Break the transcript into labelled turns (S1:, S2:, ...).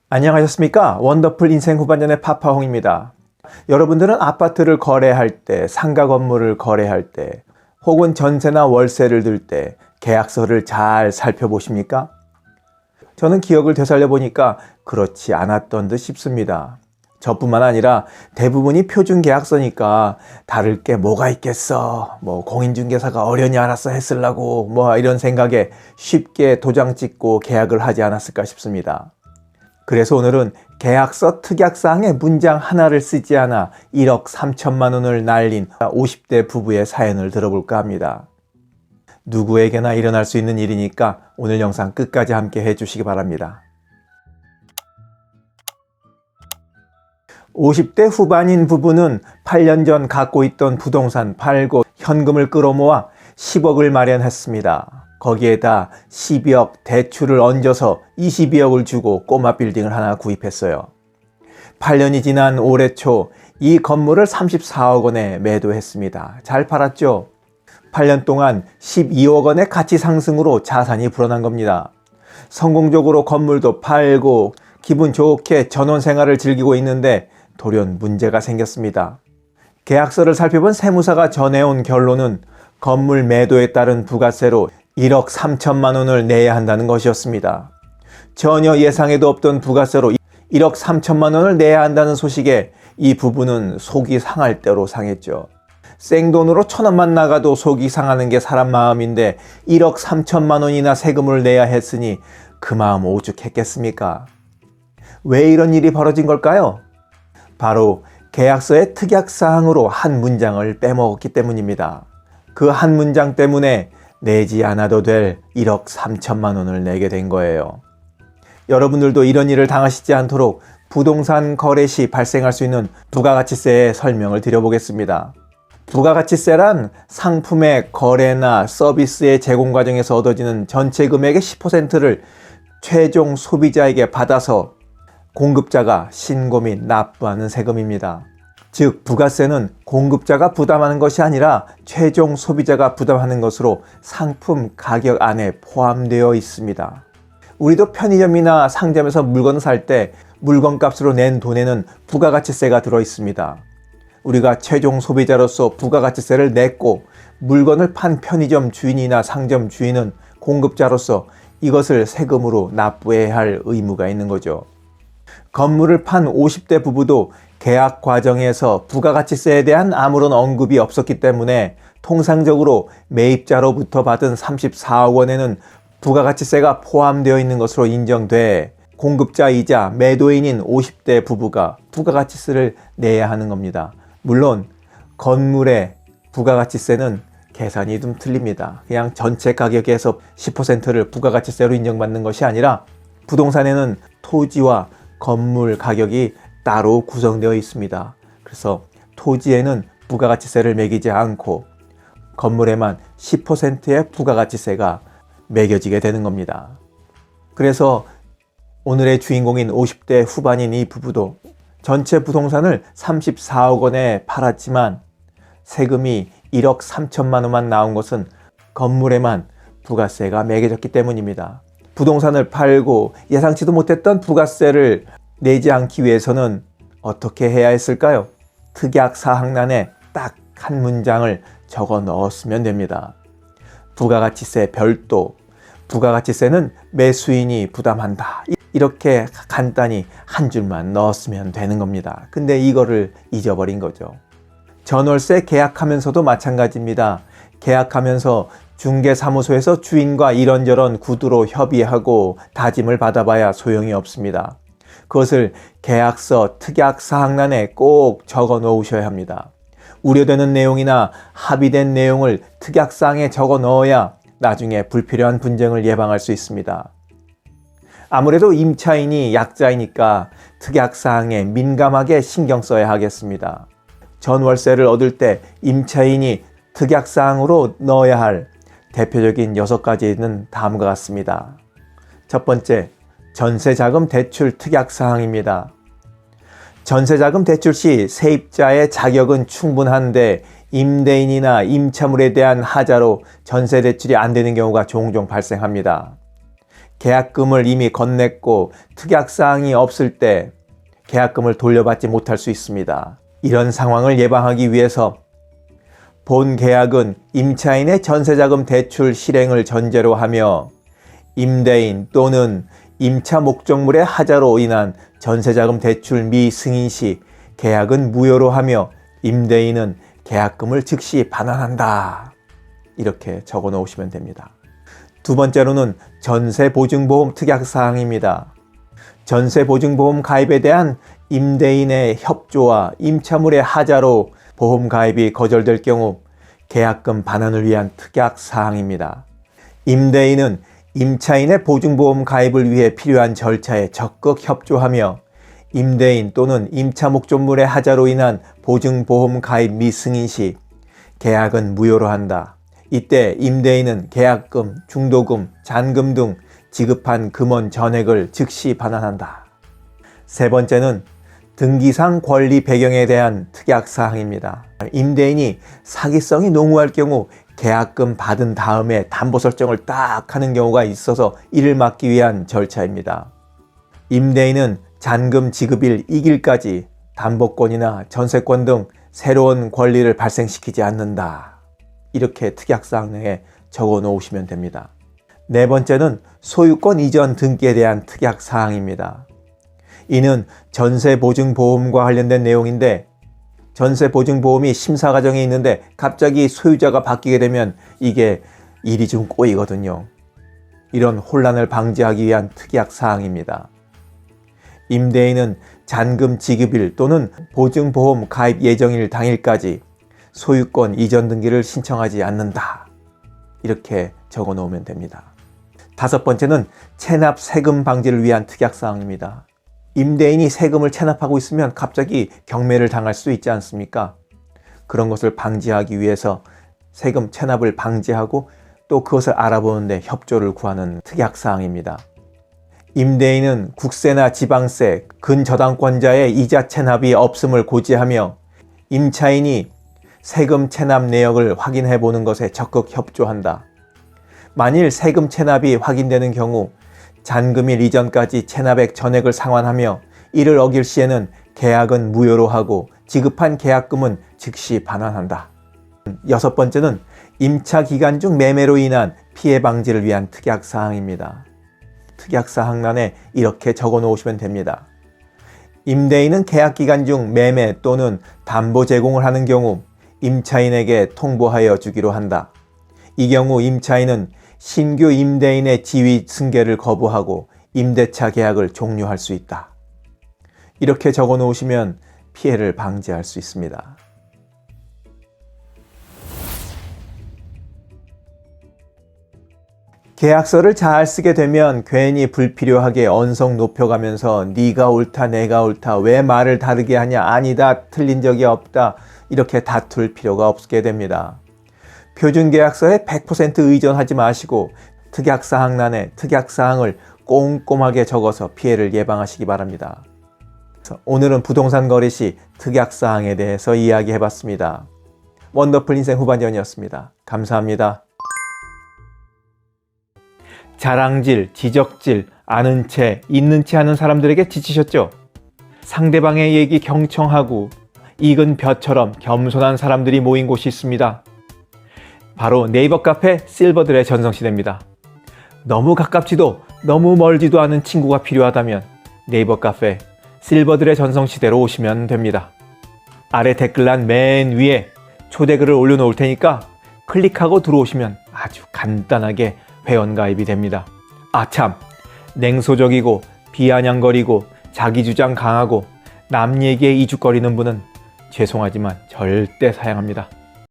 S1: 안녕하셨습니까? 원더풀 인생 후반전의 파파홍입니다. 여러분들은 아파트를 거래할 때, 상가 건물을 거래할 때, 혹은 전세나 월세를 들 때 계약서를 잘 살펴보십니까? 저는 기억을 되살려 보니까 그렇지 않았던 듯 싶습니다. 저뿐만 아니라 대부분이 표준 계약서니까 다를 게 뭐가 있겠어, 공인중개사가 어련히 알아서 했으려고 이런 생각에 쉽게 도장 찍고 계약을 하지 않았을까 싶습니다. 그래서 오늘은 계약서 특약사항에 문장 하나를 쓰지 않아 1억 3천만 원을 날린 50대 부부의 사연을 들어볼까 합니다. 누구에게나 일어날 수 있는 일이니까 오늘 영상 끝까지 함께 해주시기 바랍니다. 50대 후반인 부부는 8년 전 갖고 있던 부동산 팔고 현금을 끌어모아 10억을 마련했습니다. 거기에다 12억 대출을 얹어서 22억을 주고 꼬마 빌딩을 하나 구입했어요. 8년이 지난 올해 초 이 건물을 34억 원에 매도했습니다. 잘 팔았죠? 8년 동안 12억 원의 가치 상승으로 자산이 불어난 겁니다. 성공적으로 건물도 팔고 기분 좋게 전원 생활을 즐기고 있는데 돌연 문제가 생겼습니다. 계약서를 살펴본 세무사가 전해온 결론은 건물 매도에 따른 부가세로 1억 3천만 원을 내야 한다는 것이었습니다. 전혀 예상에도 없던 부가세로 1억 3천만 원을 내야 한다는 소식에 이 부부는 속이 상할 대로 상했죠. 생돈으로 1,000원만 나가도 속이 상하는 게 사람 마음인데 1억 3천만 원이나 세금을 내야 했으니 그 마음 오죽했겠습니까? 왜 이런 일이 벌어진 걸까요? 바로 계약서의 특약사항으로 한 문장을 빼먹었기 때문입니다. 그 한 문장 때문에 내지 않아도 될 1억 3천만 원을 내게 된 거예요. 여러분들도 이런 일을 당하시지 않도록 부동산 거래 시 발생할 수 있는 부가가치세의 설명을 드려보겠습니다. 부가가치세란 상품의 거래나 서비스의 제공 과정에서 얻어지는 전체 금액의 10%를 최종 소비자에게 받아서 공급자가 신고 및 납부하는 세금입니다. 즉 부가세는 공급자가 부담하는 것이 아니라 최종 소비자가 부담하는 것으로 상품 가격 안에 포함되어 있습니다. 우리도 편의점이나 상점에서 물건을 살 때 물건값으로 낸 돈에는 부가가치세가 들어 있습니다. 우리가 최종 소비자로서 부가가치세를 냈고 물건을 판 편의점 주인이나 상점 주인은 공급자로서 이것을 세금으로 납부해야 할 의무가 있는 거죠. 건물을 판 50대 부부도 계약 과정에서 부가가치세에 대한 아무런 언급이 없었기 때문에 통상적으로 매입자로부터 받은 34억 원에는 부가가치세가 포함되어 있는 것으로 인정돼 공급자이자 매도인인 50대 부부가 부가가치세를 내야 하는 겁니다. 물론 건물의 부가가치세는 계산이 좀 틀립니다. 그냥 전체 가격에서 10%를 부가가치세로 인정받는 것이 아니라 부동산에는 토지와 건물 가격이 따로 구성되어 있습니다. 그래서 토지에는 부가가치세를 매기지 않고 건물에만 10%의 부가가치세가 매겨지게 되는 겁니다. 그래서 오늘의 주인공인 50대 후반인 이 부부도 전체 부동산을 34억 원에 팔았지만 세금이 1억 3천만 원만 나온 것은 건물에만 부가세가 매겨졌기 때문입니다. 부동산을 팔고 예상치도 못했던 부가세를 내지 않기 위해서는 어떻게 해야 했을까요? 특약사항란에 딱 한 문장을 적어 넣었으면 됩니다. 부가가치세 별도, 부가가치세는 매수인이 부담한다. 이렇게 간단히 한 줄만 넣었으면 되는 겁니다. 근데 이거를 잊어버린 거죠. 전월세 계약하면서도 마찬가지입니다. 계약하면서 중개사무소에서 주인과 이런저런 구두로 협의하고 다짐을 받아봐야 소용이 없습니다. 그것을 계약서 특약사항란에 꼭 적어 놓으셔야 합니다. 우려되는 내용이나 합의된 내용을 특약사항에 적어 넣어야 나중에 불필요한 분쟁을 예방할 수 있습니다. 아무래도 임차인이 약자이니까 특약사항에 민감하게 신경 써야 하겠습니다. 전월세를 얻을 때 임차인이 특약사항으로 넣어야 할 대표적인 6가지는 다음과 같습니다. 첫 번째, 전세자금 대출 특약사항입니다. 전세자금 대출 시 세입자의 자격은 충분한데 임대인이나 임차물에 대한 하자로 전세 대출이 안 되는 경우가 종종 발생합니다. 계약금을 이미 건넸고 특약사항이 없을 때 계약금을 돌려받지 못할 수 있습니다. 이런 상황을 예방하기 위해서 본 계약은 임차인의 전세자금 대출 실행을 전제로 하며 임대인 또는 임차 목적물의 하자로 인한 전세자금 대출 미승인 시 계약은 무효로 하며 임대인은 계약금을 즉시 반환한다. 이렇게 적어 놓으시면 됩니다. 두 번째로는 전세보증보험 특약사항입니다. 전세보증보험 가입에 대한 임대인의 협조와 임차물의 하자로 보험 가입이 거절될 경우 계약금 반환을 위한 특약사항입니다. 임대인은 임차인의 보증보험 가입을 위해 필요한 절차에 적극 협조하며 임대인 또는 임차 목적물의 하자로 인한 보증보험 가입 미승인 시 계약은 무효로 한다. 이때 임대인은 계약금, 중도금, 잔금 등 지급한 금원 전액을 즉시 반환한다. 세 번째는 등기상 권리 배경에 대한 특약사항입니다. 임대인이 사기성이 농후할 경우 계약금 받은 다음에 담보 설정을 딱 하는 경우가 있어서 이를 막기 위한 절차입니다. 임대인은 잔금 지급일 이길까지 담보권이나 전세권 등 새로운 권리를 발생시키지 않는다. 이렇게 특약사항에 적어 놓으시면 됩니다. 네 번째는 소유권 이전 등기에 대한 특약사항입니다. 이는 전세보증보험과 관련된 내용인데 전세보증보험이 심사 과정에 있는데 갑자기 소유자가 바뀌게 되면 이게 일이 좀 꼬이거든요. 이런 혼란을 방지하기 위한 특약사항입니다. 임대인은 잔금 지급일 또는 보증보험 가입 예정일 당일까지 소유권 이전 등기를 신청하지 않는다. 이렇게 적어 놓으면 됩니다. 다섯 번째는 체납 세금 방지를 위한 특약사항입니다. 임대인이 세금을 체납하고 있으면 갑자기 경매를 당할 수 있지 않습니까? 그런 것을 방지하기 위해서 세금 체납을 방지하고 또 그것을 알아보는데 협조를 구하는 특약사항입니다. 임대인은 국세나 지방세, 근저당권자의 이자 체납이 없음을 고지하며 임차인이 세금 체납 내역을 확인해 보는 것에 적극 협조한다. 만일 세금 체납이 확인되는 경우 잔금일 이전까지 체납액 전액을 상환하며 이를 어길 시에는 계약은 무효로 하고 지급한 계약금은 즉시 반환한다. 여섯 번째는 임차 기간 중 매매로 인한 피해 방지를 위한 특약사항입니다. 특약사항란에 이렇게 적어 놓으시면 됩니다. 임대인은 계약 기간 중 매매 또는 담보 제공을 하는 경우 임차인에게 통보하여 주기로 한다. 이 경우 임차인은 신규 임대인의 지위 승계를 거부하고 임대차 계약을 종료할 수 있다. 이렇게 적어 놓으시면 피해를 방지할 수 있습니다. 계약서를 잘 쓰게 되면 괜히 불필요하게 언성 높여가면서 네가 옳다 내가 옳다 왜 말을 다르게 하냐 아니다 틀린 적이 없다 이렇게 다툴 필요가 없게 됩니다. 표준계약서에 100% 의존하지 마시고 특약사항란에 특약사항을 꼼꼼하게 적어서 피해를 예방하시기 바랍니다. 오늘은 부동산 거래 시 특약사항에 대해서 이야기해봤습니다. 원더풀 인생 후반전이었습니다. 감사합니다. 자랑질, 지적질, 아는 채, 있는 채 하는 사람들에게 지치셨죠? 상대방의 얘기 경청하고 익은 벼처럼 겸손한 사람들이 모인 곳이 있습니다. 바로 네이버 카페 실버들의 전성시대입니다. 너무 가깝지도 너무 멀지도 않은 친구가 필요하다면 네이버 카페 실버들의 전성시대로 오시면 됩니다. 아래 댓글란 맨 위에 초대글을 올려놓을 테니까 클릭하고 들어오시면 아주 간단하게 회원가입이 됩니다. 아참, 냉소적이고 비아냥거리고 자기주장 강하고 남 얘기에 이죽거리는 분은 죄송하지만 절대 사양합니다.